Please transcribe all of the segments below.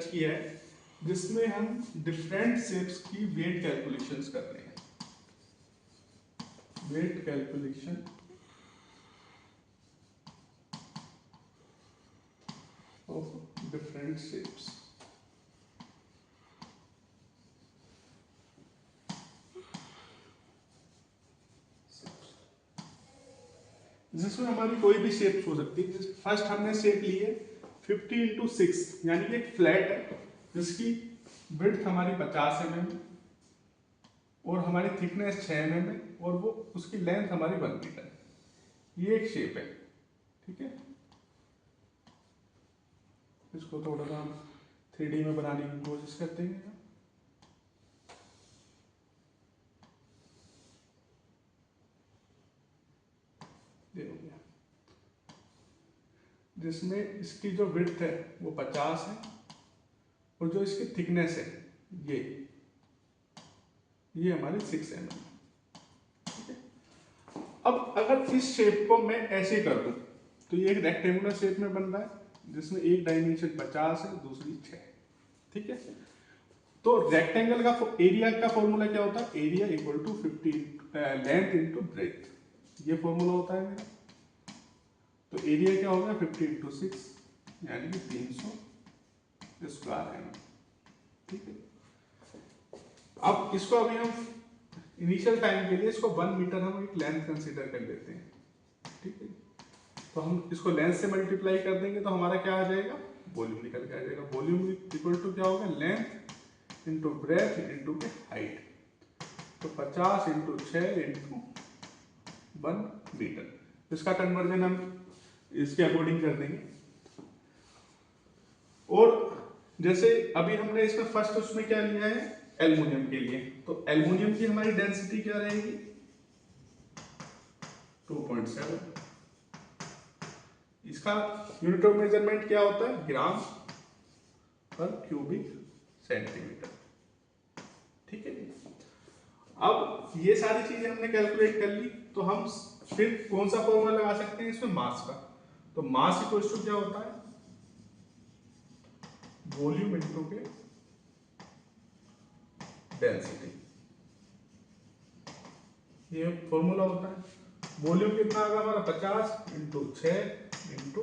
Touch किया है जिसमें हम डिफरेंट शेप्स की वेट कैलकुलेशंस कर रहे हैं। Weight calculation of different shapes. जिसमें हमारी कोई भी शेप हो सकती है। फर्स्ट हमने शेप ली है 50x6 यानी कि एक फ्लैट है जिसकी विड्थ हमारी 50 mm और हमारी थिकनेस 6 mm है और वो उसकी लेंथ हमारी 1 मीटर है। ये एक शेप है, ठीक है। इसको थोड़ा सा हम 3D में बनाने की कोशिश करते हैं। जिसमें इसकी जो विड्थ है वो 50 है और जो इसकी थिकनेस है ये हमारी 6 mm है, ठीक है। अब अगर इस शेप को मैं ऐसे कर दूं तो ये एक रेक्टेंगुलर शेप में बन रहा है जिसमें एक डायमेंशन 50 है, दूसरी 6, ठीक है। तो रेक्टेंगल का एरिया का फॉर्मूला क्या होता है? Area equal to 50 length into breadth, ये फॉर्मूला होता है मेरा। तो एरिया क्या होगा 50 इंटू 6 यानी कि 300 स्क्वायर mm, ठीक है। अब इसको अभी हम इनिशियल टाइम के लिए इसको 1 मीटर हम एक लेंथ कंसीडर कर लेते हैं, ठीक है। तो हम इसको लेंथ से मल्टीप्लाई कर देंगे तो हमारा क्या आ जाएगा? वॉल्यूम निकल के आ जाएगा। वॉल्यूम इक्वल टू क्या होगा? लेंथ इंटू ब्रेथ इंटू के हाइट। तो 50 इंटू 6 इंटू 1 मीटर। इसका कन्वर्जन हम इसके अकॉर्डिंग कर देंगे। और जैसे अभी हमने इसमें फर्स्ट उसमें क्या लिया है? एल्युमिनियम के लिए। तो एल्युमिनियम की हमारी डेंसिटी क्या रहेगी? 2.7। इसका यूनिट ऑफ मेजरमेंट क्या होता है? ग्राम पर क्यूबिक सेंटीमीटर, ठीक है। अब ये सारी चीजें हमने कैलकुलेट कर ली तो हम फिर कौन सा फॉर्मूला लगा सकते हैं इसमें? मास का। तो मास इक्वल टू क्या होता है? वॉल्यूम इंटू के डेंसिटी, ये फॉर्मूला होता है। वॉल्यूम कितना आएगा हमारा? 50 इंटू 6 इंटू,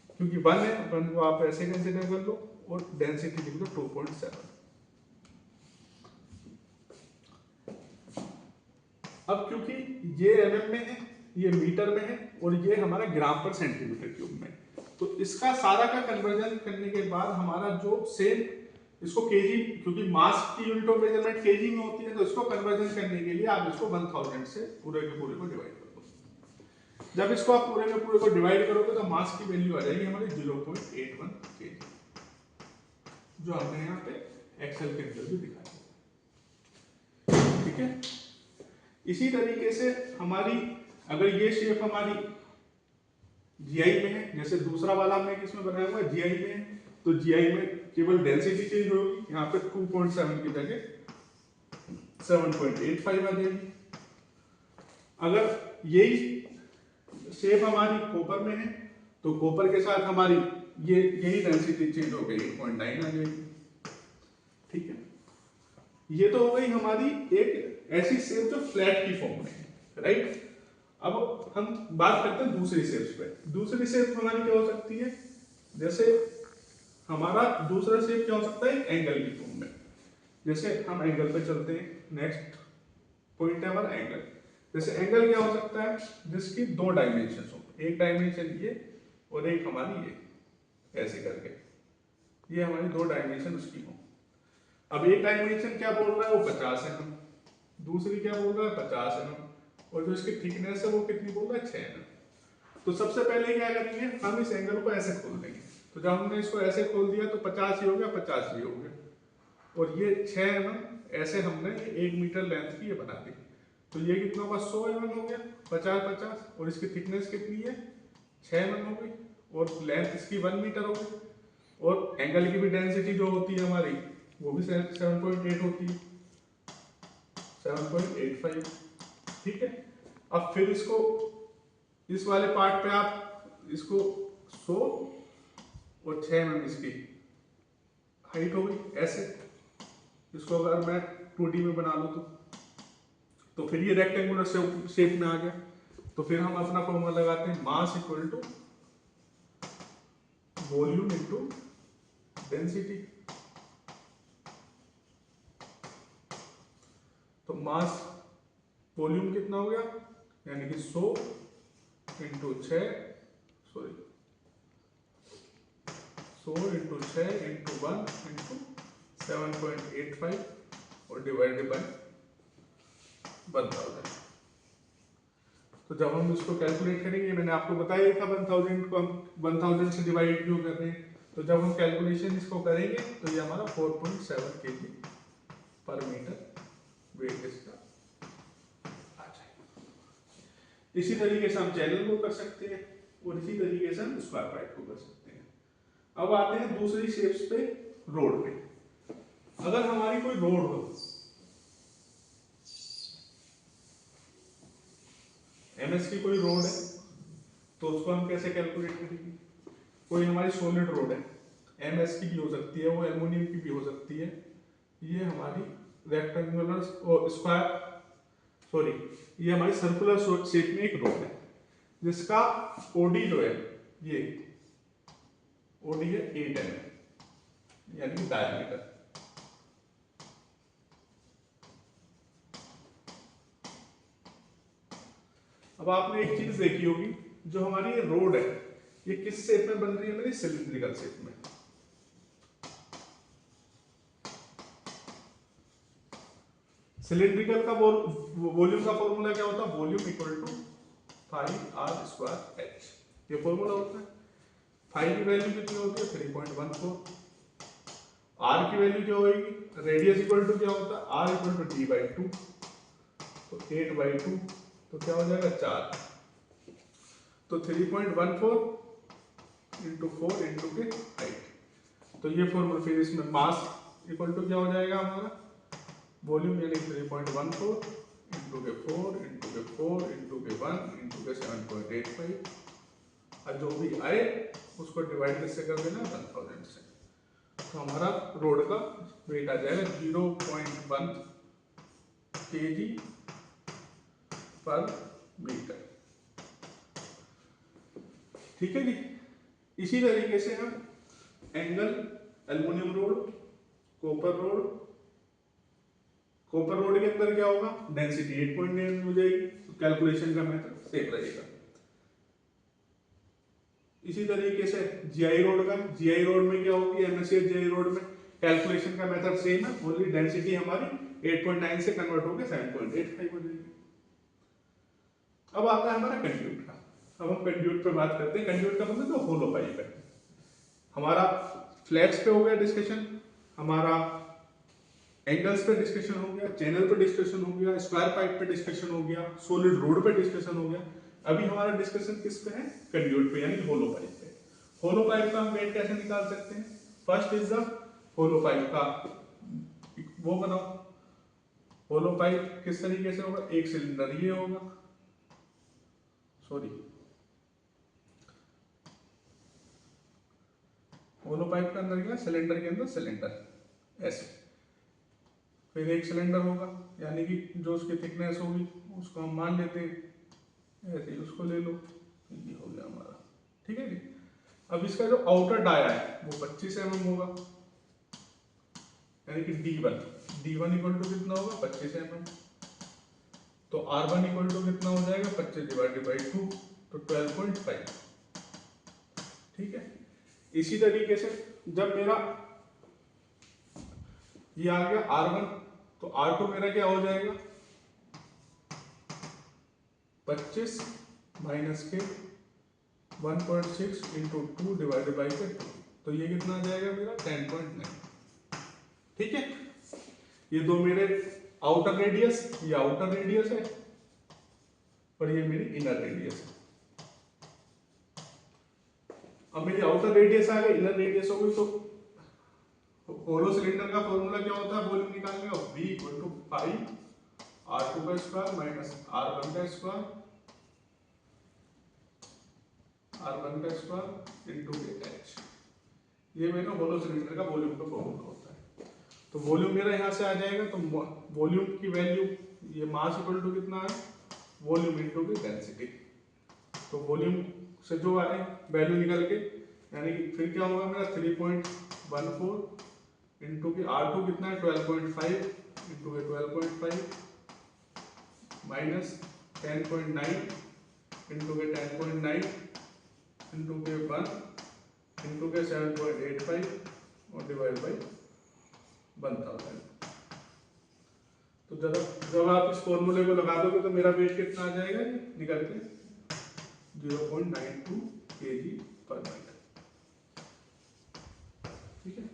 क्योंकि 1 है 1 को आप ऐसे कंसिडर कर लो, और डेंसिटी लिख लो 2.7। अब क्योंकि ये mm में है, ये मीटर में है और ये हमारा ग्राम पर सेंटीमीटर क्यूब में, तो इसका सारा का कन्वर्जन करने के बाद हमारा जो सेम इसको केजी, क्योंकि मास की यूनिट ऑफ मेजरमेंट केजी में होती है, तो इसको कन्वर्जन करने के लिए आप इसको 1000 से पूरे के पूरे को डिवाइड कर दो। जब इसको आप पूरे के पूरे को डिवाइड करोगे तो मास की वैल्यू आ जाएगी हमारी 0.81 केजी, जो हमने यहाँ पे एक्सेल के अंदर भी दिखाया, ठीक है। इसी तरीके से हमारी अगर ये शेप हमारी जीआई में है, जैसे दूसरा वाला हमने किसमें बनाया हुआ है? जीआई में है, तो जीआई में केवल डेंसिटी चेंज होगी, यहाँ पे 2.7 की जगह 7.85 आ जाएगी। अगर यही शेप हमारी कॉपर में है तो कॉपर के साथ हमारी यही डेंसिटी चेंज हो गई 8.9 आ जाएगी, ठीक है। ये तो हो गई हमारी एक ऐसी शेप जो फ्लैट की फॉर्म में है, राइट। अब हम बात करते हैं दूसरी शेप्स पे। दूसरी शेप हमारी क्या हो सकती है? जैसे हमारा दूसरा शेप क्या हो सकता है? एंगल की फॉर्म में। जैसे हम एंगल पे चलते हैं, नेक्स्ट पॉइंट है हमारा एंगल। जैसे एंगल क्या हो सकता है? जिसकी 2 डायमेंशन हो, एक डायमेंशन ये और एक हमारी ये, ऐसे करके ये हमारी 2 डायमेंशन उसकी हो। अब एक डायमेंशन क्या बोल रहा है? वो 50 mm, दूसरी क्या बोल रहा है? 50 mm, और जो इसकी थिकनेस है वो कितनी बोल रहा है? 6 mm। तो सबसे पहले क्या करेंगे? हम इस एंगल को ऐसे खोल देंगे। तो जब हमने इसको ऐसे खोल दिया तो 50 ही हो गया, 50 ही हो गया, और ये 6 mm ऐसे हमने 1 मीटर लेंथ की ये बना दी। तो ये कितना होगा? 100 mm हो गया, 50-50, और इसकी थिकनेस कितनी है? 6 mm हो गई, और लेंथ इसकी 1 मीटर हो गई, और एंगल की भी डेंसिटी जो होती है हमारी वो भी 7.8 होती है, 7.85, ठीक है। अब फिर इसको इस वाले पार्ट पे आप इसको 100 और 6 mm इसकी हाइट हो गई ऐसे। इसको अगर मैं 2D में बना लूँ तो फिर ये रेक्टेंगुलर शेप में आ गया। तो फिर हम अपना फॉर्मूला लगाते हैं, mass equal to volume into density. तो मास वॉल्यूम कितना हो गया, यानी कि 100 into 6 sorry 100 into 6 into 1 into 7.85 और डिवाइडेड बाय 1000। तो जब हम इसको कैलकुलेट करेंगे, मैंने आपको बताया ही था 1000 को हम 1000 से डिवाइड क्यों कर रहे हैं। तो जब हम कैलकुलेशन इसको करेंगे तो ये हमारा 4.7 kg पर मीटर वेट इसका आ जाएगा। इसी तरीके से हम चैनल को कर सकते हैं और इसी तरीके से हम स्क्वायर पाइप को कर सकते हैं। अब आते हैं दूसरी शेप्स पे, रोड पे। अगर हमारी कोई रोड हो, एमएस की कोई रोड है, तो उसको हम कैसे कैलकुलेट करेंगे। कोई हमारी सॉलिड रोड है, एमएस की भी हो सकती है, वो एल्युमिनियम की भी हो सकती है। ये हमारी रेक्टेंगुलर और स्क्वायर सॉरी ये हमारी सर्कुलर शेप में एक रोड है, जिसका ओडी जो है, ये ओडी है 8 mm यानी कि डायमीटर। अब आपने एक चीज देखी होगी, जो हमारी ये रोड है ये किस शेप में बन रही है, मेरी सिलिंड्रिकल शेप में। सिलिंड्रिकल का वॉल्यूम का फॉर्मूला क्या होता है, वॉल्यूम इक्वल टू 5r²h, ये फॉर्मूला होता है। 5 की वैल्यू कितनी होती है 3.14, r की वैल्यू क्या होगी, रेडियस इक्वल टू क्या होता है r इक्वल टू d/2, तो 8/2, तो क्या हो जाएगा 4। तो 3.14 इंटू 4 इंटू के हाइट, तो ये फॉर्मूला। फिर इसमें मास इक्वल टू क्या हो जाएगा हमारा, वॉल्यूम यानी 3.14 इंटू के 4 इंटू के 4 इंटू के 1 इंटू के 7.85, और जो भी आए उसको डिवाइड किससे कर देना 1000 से। तो हमारा रोड का वेट आ जाएगा 0.1 kg पर मीटर। ठीक है जी। इसी तरीके से हम angle, aluminium road, copper road, copper road के अंदर क्या होगा, डेंसिटी 8.9 हो जाएगी, तो कैलकुलेशन का मेथड सेम रहेगा। इसी तरीके से जीआई रोड का, जीआई रोड में क्या होगी, एमएससी जीआई रोड में कैलकुलेशन का मेथड सेम है, ओनली डेंसिटी हमारी 8.9 से कन्वर्ट होकर 7.85 हो जाएगी। अब आता है हमारा कंड्यूट का। अब हम कंड्यूट पे बात करते हैं। कंड्यूट का मतलब जो होलो पाइप है। हमारा फ्लैट्स पे हो गया डिस्कशन, हमारा एंगल्स पे डिस्कशन हो गया, चैनल पे डिस्कशन हो गया, स्क्वायर पाइप पे डिस्कशन हो गया, सॉलिड रोड पे डिस्कशन हो गया। अभी हमारा डिस्कशन किस पे है, कंड्यूट पे यानी होलो पाइप पे। होलो पाइप का हम वेट कैसे निकाल सकते हैं, first is the hollow pipe का वो बनाओ। होलो पाइप किस तरीके से होगा, एक सिलेंडर ये होगा, सॉरी होलो पाइप के अंदर क्या, सिलेंडर के अंदर सिलेंडर ऐसे, फिर एक सिलेंडर होगा यानी कि जो उसकी थिकनेस होगी उसको हम मान लेते हैं ऐसे ही, उसको ले लो, ये हो गया हमारा। ठीक है जी। अब इसका जो आउटर डाया है वो 25 mm होगा, यानी कि D1 इक्वल टू कितना होगा 25 mm, तो R1 इक्वल टू कितना हो जाएगा 25 डिवाइडेड बाई 2, तो 12.5। ठीक है। इसी तरीके से जब मेरा ये आ गया R1, तो R2 मेरा क्या हो जाएगा 25 माइनस के 1.6 इंटू 2 डिवाइडेड बाई 2, तो ये कितना आ जाएगा मेरा 10.9। ठीक है। ये दो मेरे आउटर रेडियस, ये आउटर रेडियस है और ये मेरी इनर रेडियस है। अब मेरी आउटर रेडियस आ गई, इनर रेडियस हो गई, तो होलो सिलेंडर का फॉर्मूला क्या होता है वॉल्यूम निकालने का, V इक्वल टू 5r2 का स्क्वायर माइनस r1 का स्क्वायर, r1 का स्क्वायर इंटू h। ये मेरा होलो सिलेंडर का वॉल्यूम का फॉर्मूला होता है। तो वॉल्यूम मेरा यहाँ से आ जाएगा, तो वॉल्यूम की वैल्यू, ये मास इक्वल टू कितना है, वॉल्यूम इनटू की डेंसिटी। तो वॉल्यूम से जो आए वैल्यू निकल के, यानी कि फिर क्या होगा मेरा 3.14 इंटू की R2 कितना है 12.5 इंटू के 12.5 माइनस 10.9 इंटू के 10.9 इंटू के 1 इंटू के 7.85 और डिवाइड बाई 1000। तो जब आप इस फॉर्मूले को लगा दोगे तो मेरा वेट कितना आ जाएगा निकल के 0.92 kg पर मीटर। ठीक है,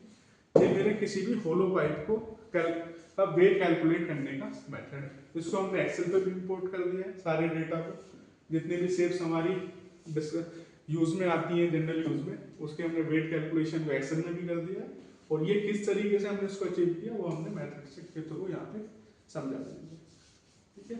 ये मेरे किसी भी होलो पाइप को वेट कैलकुलेट करने का मेथड है। इसको हमने एक्सेल पे भी इंपोर्ट कर दिया है, सारे डेटा को, जितने भी शेप्स हमारी यूज में आती है जनरल यूज में, उसके हमने वेट कैलकुलेशन को एक्सेल में भी कर दिया है। और ये किस तरीके से हमने इसको अचीव किया वो हमने मैथमेटिक्स के थ्रू यहाँ पे समझा देंगे। ठीक है।